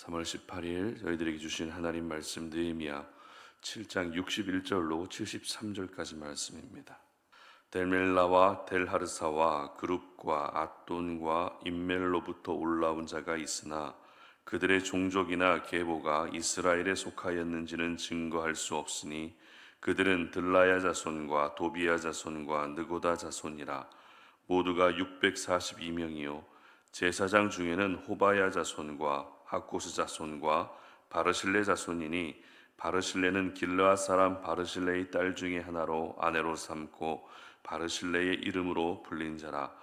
3월 18일 저희들에게 주신 하나님 말씀 느헤미야 7장 61절로 73절까지 말씀입니다. 델멜라와 델하르사와 그룹과 앗돈과 임멜로부터 올라온 자가 있으나 그들의 종족이나 계보가 이스라엘에 속하였는지는 증거할 수 없으니 그들은 들라야 자손과 도비야 자손과 느고다 자손이라. 모두가 642명이요 제사장 중에는 호바야 자손과 하코스 자손과 바르실레 자손이니 바르실레는 길르앗 사람 바르실레의 딸 중에 하나로 아내로 삼고 바르실레의 이름으로 불린 자라.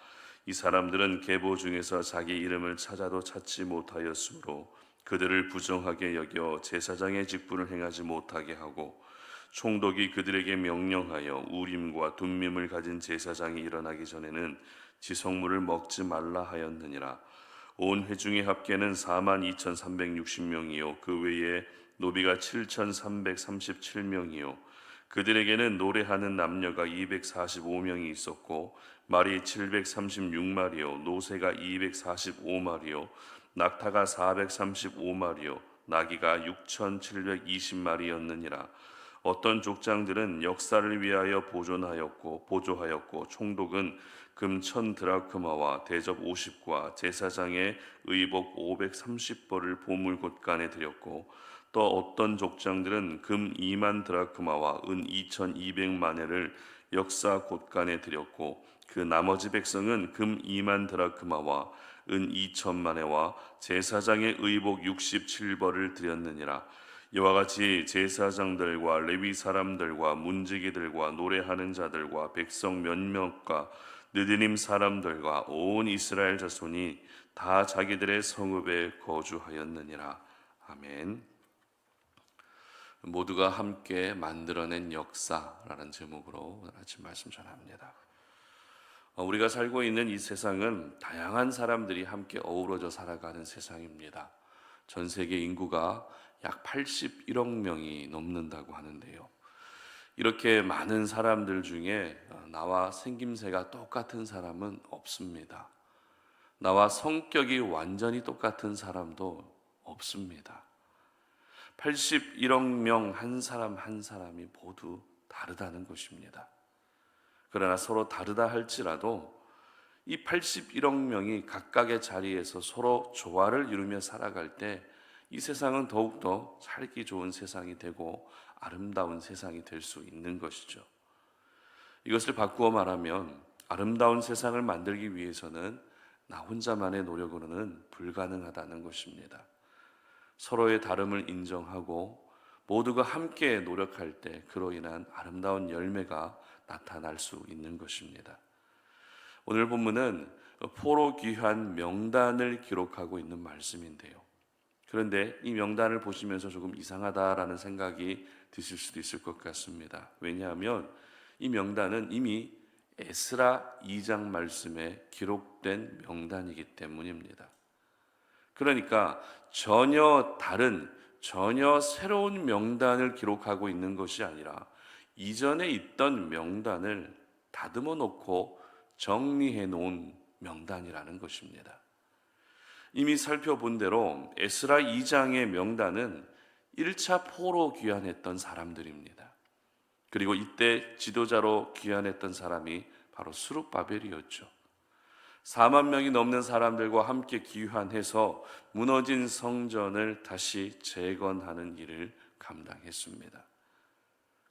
이 사람들은 계보 중에서 자기 이름을 찾아도 찾지 못하였으므로 그들을 부정하게 여겨 제사장의 직분을 행하지 못하게 하고, 총독이 그들에게 명령하여 우림과 둠밈을 가진 제사장이 일어나기 전에는 지성물을 먹지 말라 하였느니라. 온 회중의 합계는 42,360명이요 그 외에 노비가 7,337명이요 그들에게는 노래하는 남녀가 245명이 있었고, 말이 736마리요 노새가 245마리요 낙타가 435마리요 나귀가 6,720마리였느니라. 어떤 족장들은 역사를 위하여 보조하였고 총독은 금 1,000드라크마와 대접 50과 제사장의 의복 530벌을 보물 곳간에 드렸고, 또 어떤 족장들은 금 2만 드라크마와 은 2,200마네를 역사 곳간에 드렸고, 그 나머지 백성은 금 2만 드라크마와 은 2,000마네와 제사장의 의복 67벌을 드렸느니라. 이와 같이 제사장들과 레위 사람들과 문지기들과 노래하는 자들과 백성 몇몇과 느디님 사람들과 온 이스라엘 자손이 다 자기들의 성읍에 거주하였느니라. 아멘. 모두가 함께 만들어낸 역사라는 제목으로 오늘 아침 말씀 전합니다. 우리가 살고 있는 이 세상은 다양한 사람들이 함께 어우러져 살아가는 세상입니다. 전 세계 인구가 약 81억 명이 넘는다고 하는데요. 이렇게 많은 사람들 중에 나와 생김새가 똑같은 사람은 없습니다. 나와 성격이 완전히 똑같은 사람도 없습니다. 81억 명 한 사람 한 사람이 모두 다르다는 것입니다. 그러나 서로 다르다 할지라도 이 81억 명이 각각의 자리에서 서로 조화를 이루며 살아갈 때 이 세상은 더욱더 살기 좋은 세상이 되고 아름다운 세상이 될 수 있는 것이죠. 이것을 바꾸어 말하면 아름다운 세상을 만들기 위해서는 나 혼자만의 노력으로는 불가능하다는 것입니다. 서로의 다름을 인정하고 모두가 함께 노력할 때 그로 인한 아름다운 열매가 나타날 수 있는 것입니다. 오늘 본문은 포로 귀환 명단을 기록하고 있는 말씀인데요. 그런데 이 명단을 보시면서 조금 이상하다라는 생각이 드실 수도 있을 것 같습니다. 왜냐하면 이 명단은 이미 에스라 2장 말씀에 기록된 명단이기 때문입니다. 그러니까 전혀 다른, 전혀 새로운 명단을 기록하고 있는 것이 아니라 이전에 있던 명단을 다듬어 놓고 정리해 놓은 명단이라는 것입니다. 이미 살펴본 대로 에스라 2장의 명단은 1차 포로 귀환했던 사람들입니다. 그리고 이때 지도자로 귀환했던 사람이 바로 스룹바벨이었죠. 4만 명이 넘는 사람들과 함께 귀환해서 무너진 성전을 다시 재건하는 일을 감당했습니다.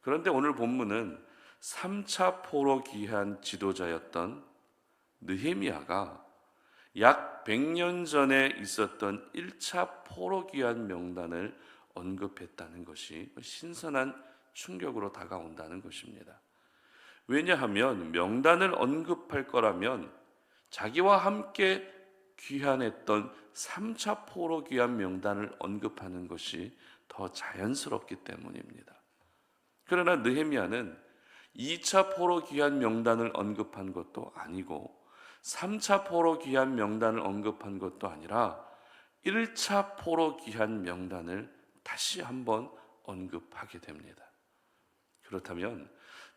그런데 오늘 본문은 3차 포로 귀환 지도자였던 느헤미야가 약 100년 전에 있었던 1차 포로 귀환 명단을 언급했다는 것이 신선한 충격으로 다가온다는 것입니다. 왜냐하면 명단을 언급할 거라면 자기와 함께 귀환했던 3차 포로 귀환 명단을 언급하는 것이 더 자연스럽기 때문입니다. 그러나 느헤미야는 2차 포로 귀환 명단을 언급한 것도 아니고 3차 포로 귀환 명단을 언급한 것도 아니라 1차 포로 귀환 명단을 다시 한번 언급하게 됩니다. 그렇다면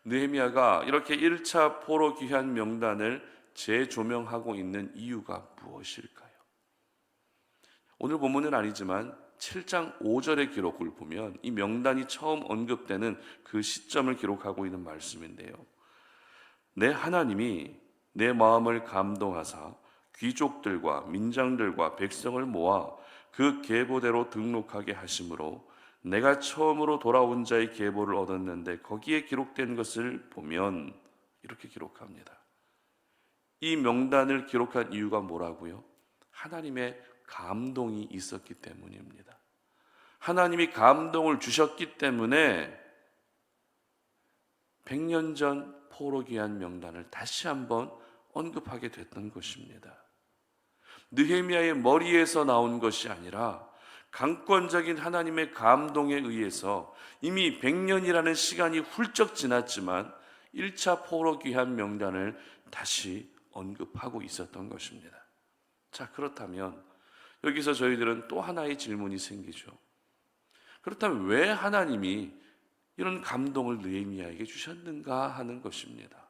느헤미야가 이렇게 1차 포로 귀환 명단을 재조명하고 있는 이유가 무엇일까요? 오늘 본문은 아니지만 7장 5절의 기록을 보면 이 명단이 처음 언급되는 그 시점을 기록하고 있는 말씀인데요. 내 하나님이 내 마음을 감동하사 귀족들과 민장들과 백성을 모아 그 계보대로 등록하게 하심으로 내가 처음으로 돌아온 자의 계보를 얻었는데 거기에 기록된 것을 보면 이렇게 기록합니다. 이 명단을 기록한 이유가 뭐라고요? 하나님의 감동이 있었기 때문입니다. 하나님이 감동을 주셨기 때문에 100년 전 포로 귀한 명단을 다시 한번 언급하게 됐던 것입니다. 느헤미야의 머리에서 나온 것이 아니라 강권적인 하나님의 감동에 의해서 이미 100년이라는 시간이 훌쩍 지났지만 1차 포로 귀한 명단을 다시 언급하고 있었던 것입니다. 자, 그렇다면 여기서 저희들은 또 하나의 질문이 생기죠. 그렇다면 왜 하나님이 이런 감동을 느헤미야에게 주셨는가 하는 것입니다.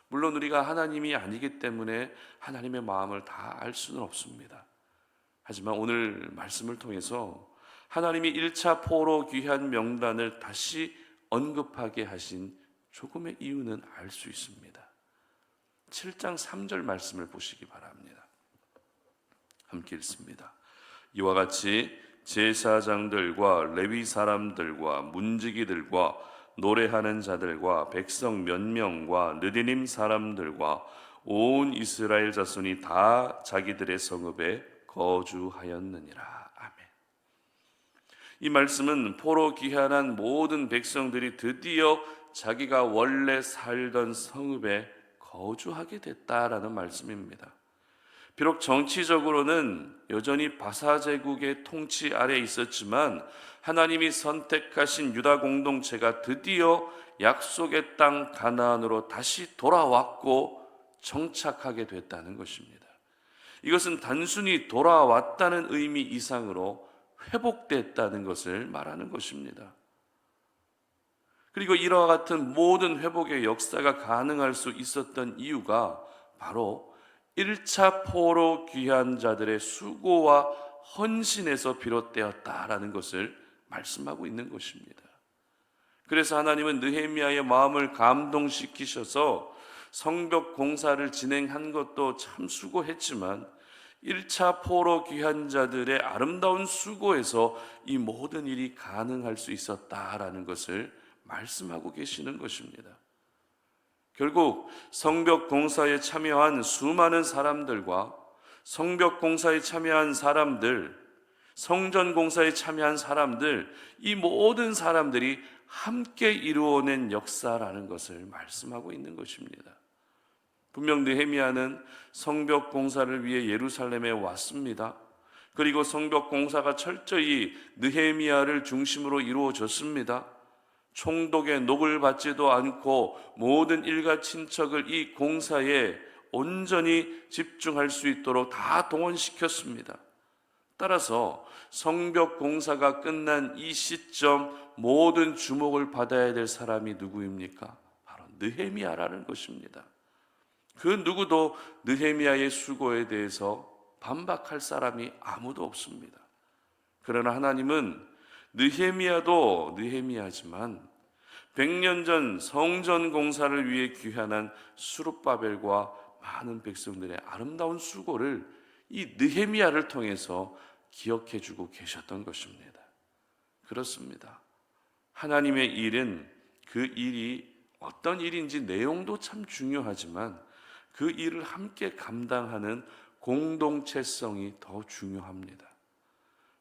물론 우리가 하나님이 아니기 때문에 하나님의 마음을 다 알 수는 없습니다. 하지만 오늘 말씀을 통해서 하나님이 1차 포로 귀한 명단을 다시 언급하게 하신 조금의 이유는 알 수 있습니다. 7장 3절 말씀을 보시기 바랍니다. 함께 읽습니다. 이와 같이 제사장들과 레위 사람들과 문지기들과 노래하는 자들과 백성 몇 명과 느디님 사람들과 온 이스라엘 자손이 다 자기들의 성읍에 거주하였느니라. 아멘. 이 말씀은 포로 귀환한 모든 백성들이 드디어 자기가 원래 살던 성읍에 거주하게 됐다라는 말씀입니다. 비록 정치적으로는 여전히 바사 제국의 통치 아래에 있었지만 하나님이 선택하신 유다 공동체가 드디어 약속의 땅 가나안으로 다시 돌아왔고 정착하게 됐다는 것입니다. 이것은 단순히 돌아왔다는 의미 이상으로 회복됐다는 것을 말하는 것입니다. 그리고 이와 같은 모든 회복의 역사가 가능할 수 있었던 이유가 바로 1차 포로 귀한 자들의 수고와 헌신에서 비롯되었다라는 것을 말씀하고 있는 것입니다. 그래서 하나님은 느헤미야의 마음을 감동시키셔서 성벽 공사를 진행한 것도 참 수고했지만 1차 포로 귀한 자들의 아름다운 수고에서 이 모든 일이 가능할 수 있었다라는 것을 말씀하고 계시는 것입니다. 결국 성벽 공사에 참여한 수많은 사람들과 성벽 공사에 참여한 사람들, 성전 공사에 참여한 사람들, 이 모든 사람들이 함께 이루어낸 역사라는 것을 말씀하고 있는 것입니다. 분명 느헤미야는 성벽 공사를 위해 예루살렘에 왔습니다. 그리고 성벽 공사가 철저히 느헤미야를 중심으로 이루어졌습니다. 총독의 녹을 받지도 않고 모든 일가 친척을 이 공사에 온전히 집중할 수 있도록 다 동원시켰습니다. 따라서 성벽 공사가 끝난 이 시점 모든 주목을 받아야 될 사람이 누구입니까? 바로 느헤미야라는 것입니다. 그 누구도 느헤미야의 수고에 대해서 반박할 사람이 아무도 없습니다. 그러나 하나님은 느헤미야도 느헤미야지만 100년 전 성전 공사를 위해 귀환한 스룹바벨과 많은 백성들의 아름다운 수고를 이 느헤미야를 통해서 기억해 주고 계셨던 것입니다. 그렇습니다. 하나님의 일은 그 일이 어떤 일인지 내용도 참 중요하지만 그 일을 함께 감당하는 공동체성이 더 중요합니다.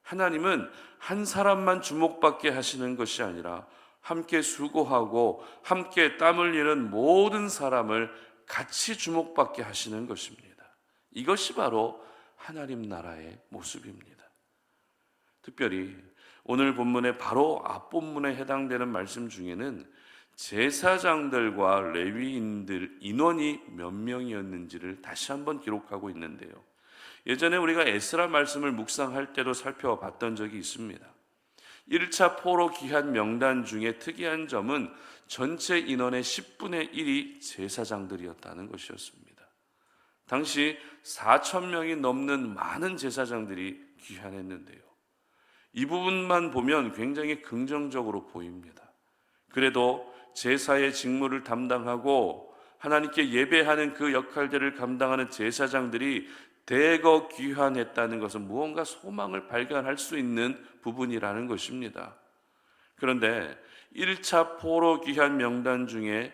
하나님은 한 사람만 주목받게 하시는 것이 아니라 함께 수고하고 함께 땀 흘리는 모든 사람을 같이 주목받게 하시는 것입니다. 이것이 바로 하나님 나라의 모습입니다. 특별히 오늘 본문의 바로 앞본문에 해당되는 말씀 중에는 제사장들과 레위인들 인원이 몇 명이었는지를 다시 한번 기록하고 있는데요. 예전에 우리가 에스라 말씀을 묵상할 때도 살펴봤던 적이 있습니다. 1차 포로 귀환 명단 중에 특이한 점은 전체 인원의 10분의 1이 제사장들이었다는 것이었습니다. 당시 4,000명이 넘는 많은 제사장들이 귀환했는데요. 이 부분만 보면 굉장히 긍정적으로 보입니다. 그래도 제사의 직무를 담당하고 하나님께 예배하는 그 역할들을 감당하는 제사장들이 대거 귀환했다는 것은 무언가 소망을 발견할 수 있는 부분이라는 것입니다. 그런데 1차 포로 귀환 명단 중에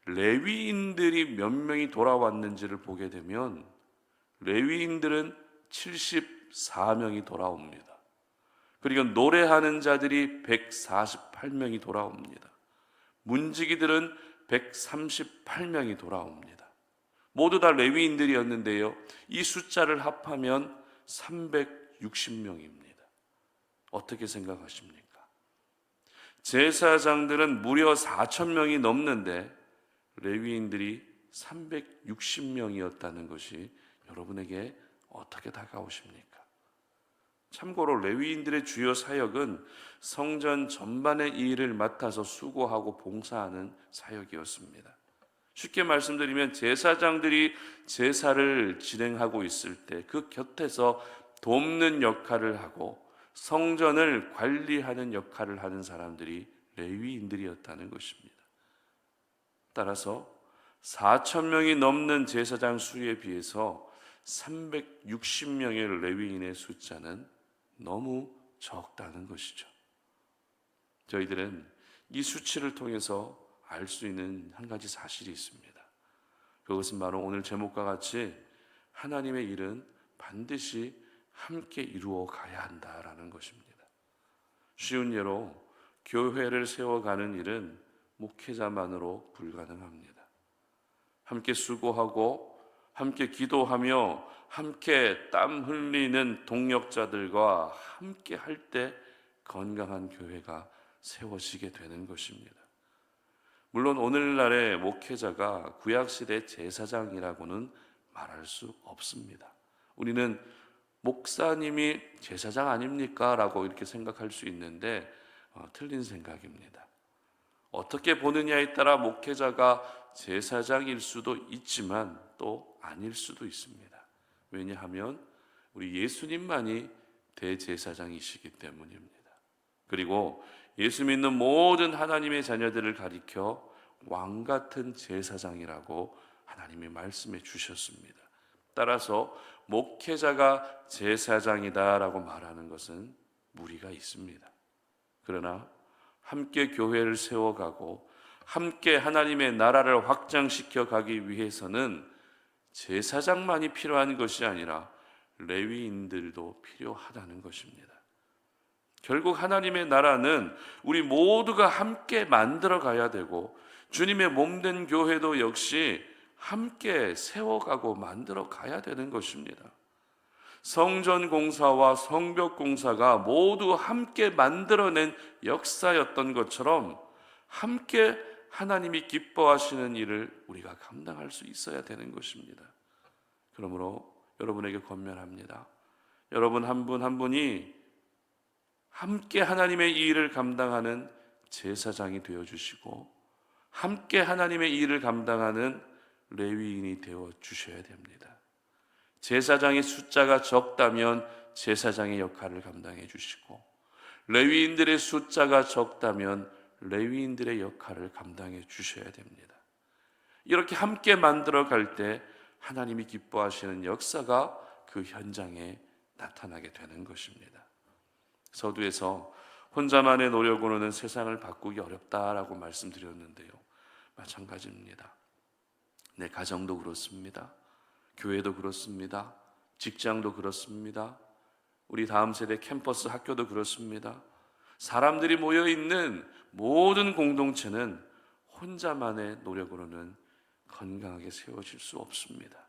레위인들이 몇 명이 돌아왔는지를 보게 되면 레위인들은 74명이 돌아옵니다. 그리고 노래하는 자들이 148명이 돌아옵니다. 문지기들은 138명이 돌아옵니다. 모두 다 레위인들이었는데요. 이 숫자를 합하면 360명입니다. 어떻게 생각하십니까? 제사장들은 무려 4,000명이 넘는데 레위인들이 360명이었다는 것이 여러분에게 어떻게 다가오십니까? 참고로 레위인들의 주요 사역은 성전 전반의 일을 맡아서 수고하고 봉사하는 사역이었습니다. 쉽게 말씀드리면 제사장들이 제사를 진행하고 있을 때 그 곁에서 돕는 역할을 하고 성전을 관리하는 역할을 하는 사람들이 레위인들이었다는 것입니다. 따라서 4,000명이 넘는 제사장 수에 비해서 360명의 레위인의 숫자는 너무 적다는 것이죠. 저희들은 이 수치를 통해서 알 수 있는 한 가지 사실이 있습니다. 그것은 바로 오늘 제목과 같이 하나님의 일은 반드시 함께 이루어 가야 한다라는 것입니다. 쉬운 예로 교회를 세워가는 일은 목회자만으로 불가능합니다. 함께 수고하고 함께 기도하며 함께 땀 흘리는 동역자들과 함께 할 때 건강한 교회가 세워지게 되는 것입니다. 물론 오늘날의 목회자가 구약시대 제사장이라고는 말할 수 없습니다. 우리는 목사님이 제사장 아닙니까? 라고 이렇게 생각할 수 있는데 틀린 생각입니다. 어떻게 보느냐에 따라 목회자가 제사장일 수도 있지만 또 아닐 수도 있습니다. 왜냐하면 우리 예수님만이 대제사장이시기 때문입니다. 그리고 예수 믿는 모든 하나님의 자녀들을 가리켜 왕 같은 제사장이라고 하나님이 말씀해 주셨습니다. 따라서 목회자가 제사장이다라고 말하는 것은 무리가 있습니다. 그러나 함께 교회를 세워가고 함께 하나님의 나라를 확장시켜 가기 위해서는 제사장만이 필요한 것이 아니라 레위인들도 필요하다는 것입니다. 결국 하나님의 나라는 우리 모두가 함께 만들어 가야 되고 주님의 몸된 교회도 역시 함께 세워가고 만들어 가야 되는 것입니다. 성전 공사와 성벽 공사가 모두 함께 만들어낸 역사였던 것처럼 함께 하나님이 기뻐하시는 일을 우리가 감당할 수 있어야 되는 것입니다. 그러므로 여러분에게 권면합니다. 여러분 한 분 한 분이 함께 하나님의 이 일을 감당하는 제사장이 되어주시고 함께 하나님의 이 일을 감당하는 레위인이 되어주셔야 됩니다. 제사장의 숫자가 적다면 제사장의 역할을 감당해 주시고 레위인들의 숫자가 적다면 레위인들의 역할을 감당해 주셔야 됩니다. 이렇게 함께 만들어 갈 때 하나님이 기뻐하시는 역사가 그 현장에 나타나게 되는 것입니다. 서두에서 혼자만의 노력으로는 세상을 바꾸기 어렵다라고 말씀드렸는데요. 마찬가지입니다. 내 가정도 그렇습니다. 교회도 그렇습니다. 직장도 그렇습니다. 우리 다음 세대 캠퍼스 학교도 그렇습니다. 사람들이 모여있는 모든 공동체는 혼자만의 노력으로는 건강하게 세워질 수 없습니다.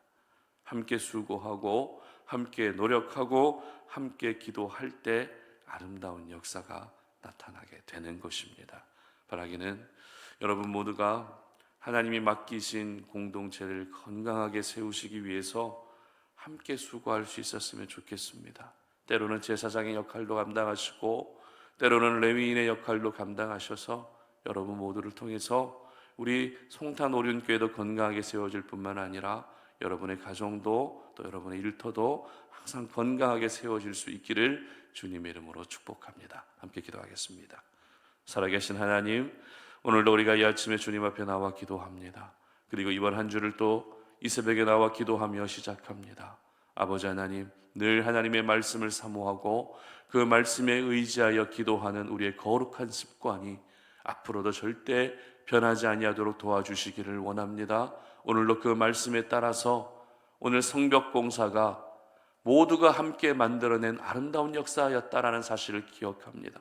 함께 수고하고 함께 노력하고 함께 기도할 때 아름다운 역사가 나타나게 되는 것입니다. 바라기는 여러분 모두가 하나님이 맡기신 공동체를 건강하게 세우시기 위해서 함께 수고할 수 있었으면 좋겠습니다. 때로는 제사장의 역할도 감당하시고 때로는 레위인의 역할도 감당하셔서 여러분 모두를 통해서 우리 송탄 오륜교회도 건강하게 세워질 뿐만 아니라 여러분의 가정도 또 여러분의 일터도 항상 건강하게 세워질 수 있기를 주님의 이름으로 축복합니다. 함께 기도하겠습니다. 살아계신 하나님, 오늘도 우리가 이 아침에 주님 앞에 나와 기도합니다. 그리고 이번 한 주를 또 이 새벽에 나와 기도하며 시작합니다. 아버지 하나님, 늘 하나님의 말씀을 사모하고 그 말씀에 의지하여 기도하는 우리의 거룩한 습관이 앞으로도 절대 변하지 아니하도록 도와주시기를 원합니다. 오늘도 그 말씀에 따라서 오늘 성벽공사가 모두가 함께 만들어낸 아름다운 역사였다라는 사실을 기억합니다.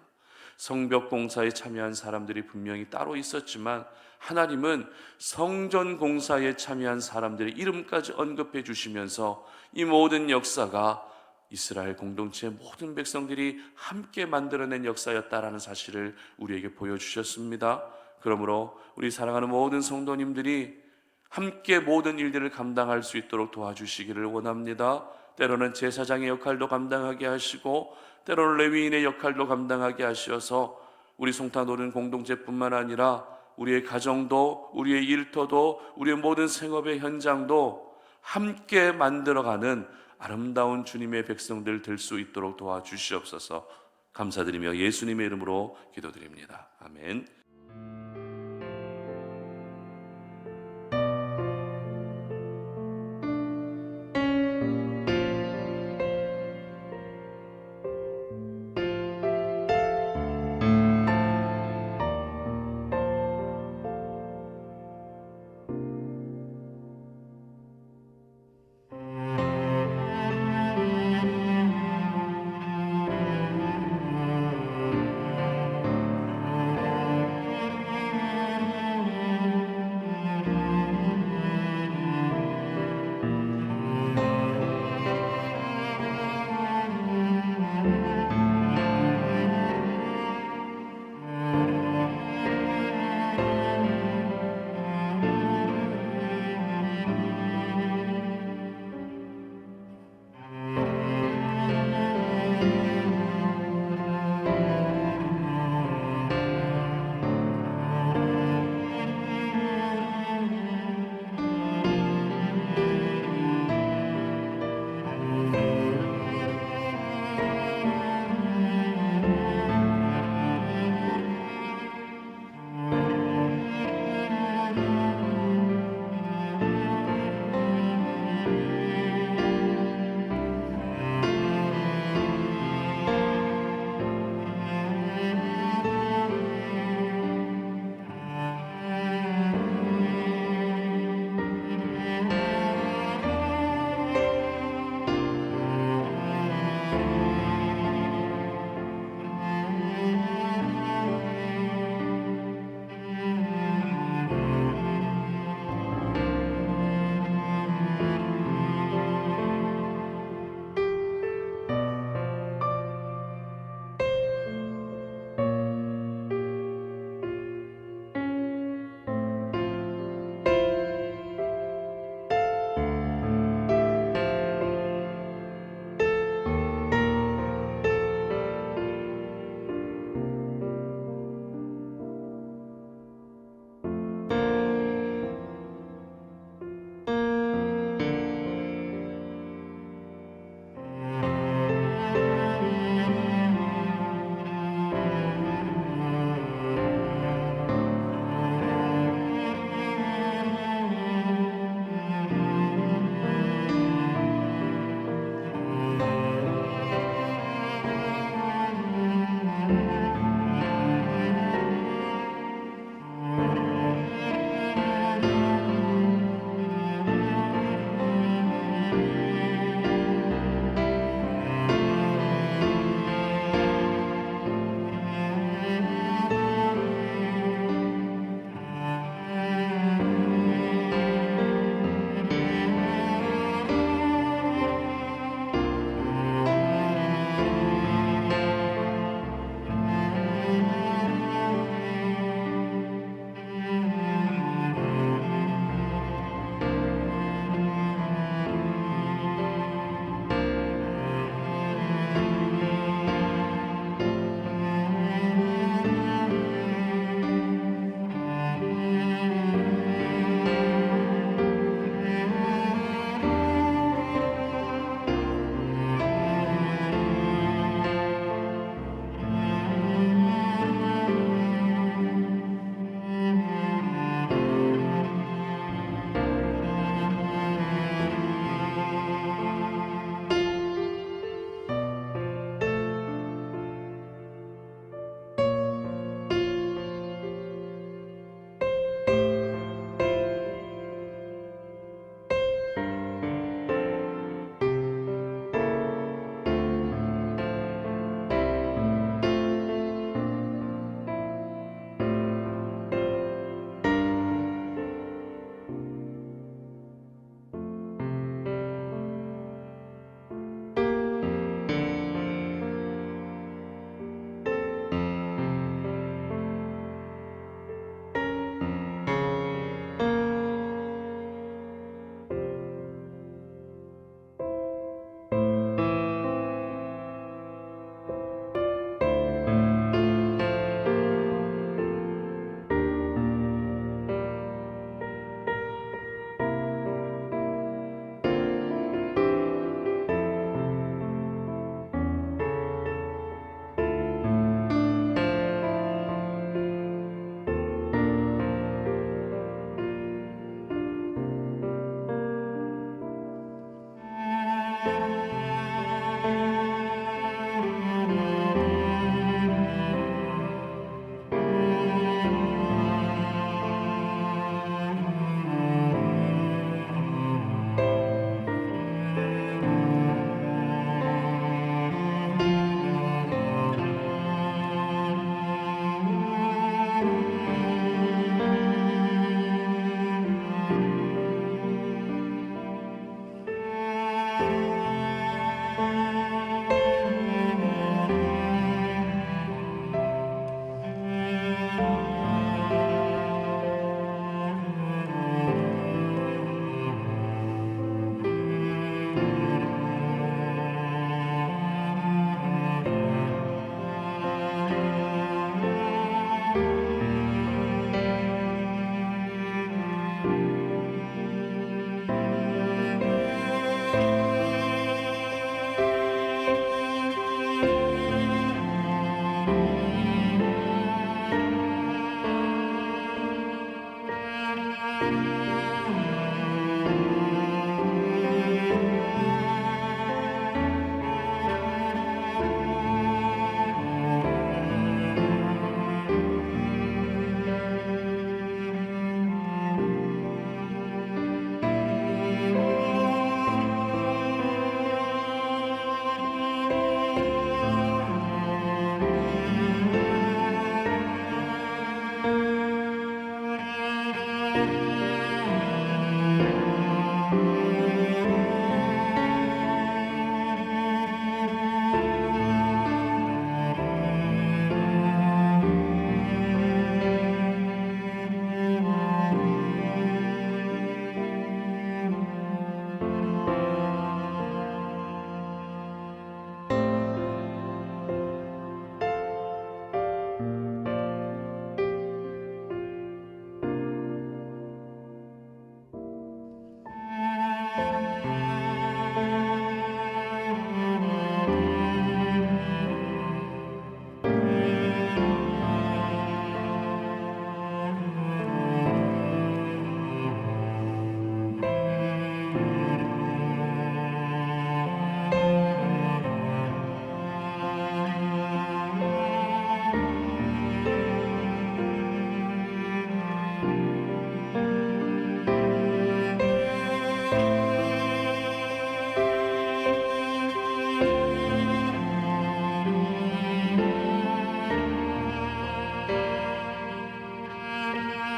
성벽공사에 참여한 사람들이 분명히 따로 있었지만 하나님은 성전공사에 참여한 사람들의 이름까지 언급해 주시면서 이 모든 역사가 이스라엘 공동체의 모든 백성들이 함께 만들어낸 역사였다라는 사실을 우리에게 보여주셨습니다. 그러므로 우리 사랑하는 모든 성도님들이 함께 모든 일들을 감당할 수 있도록 도와주시기를 원합니다. 때로는 제사장의 역할도 감당하게 하시고 때로는 레위인의 역할도 감당하게 하셔서 우리 송탄오른 공동체뿐만 아니라 우리의 가정도, 우리의 일터도, 우리의 모든 생업의 현장도 함께 만들어가는 아름다운 주님의 백성들 될 수 있도록 도와주시옵소서. 감사드리며 예수님의 이름으로 기도드립니다. 아멘.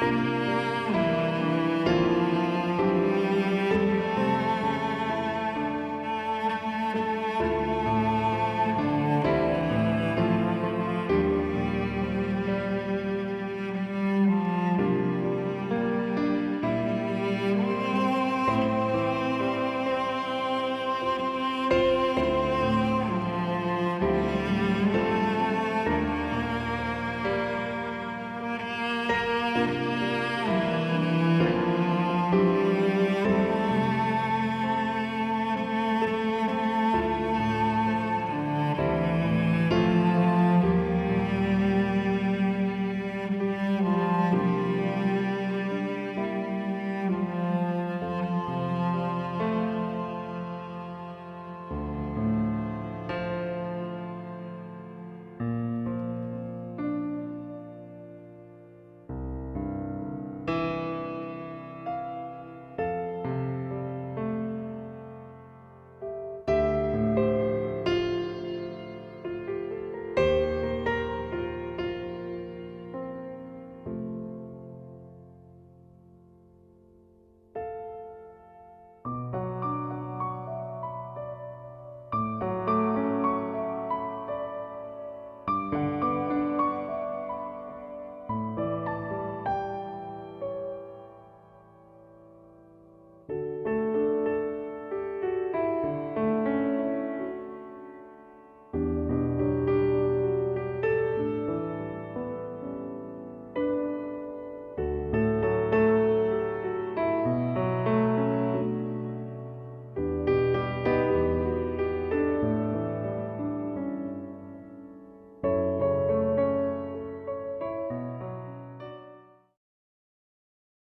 아멘.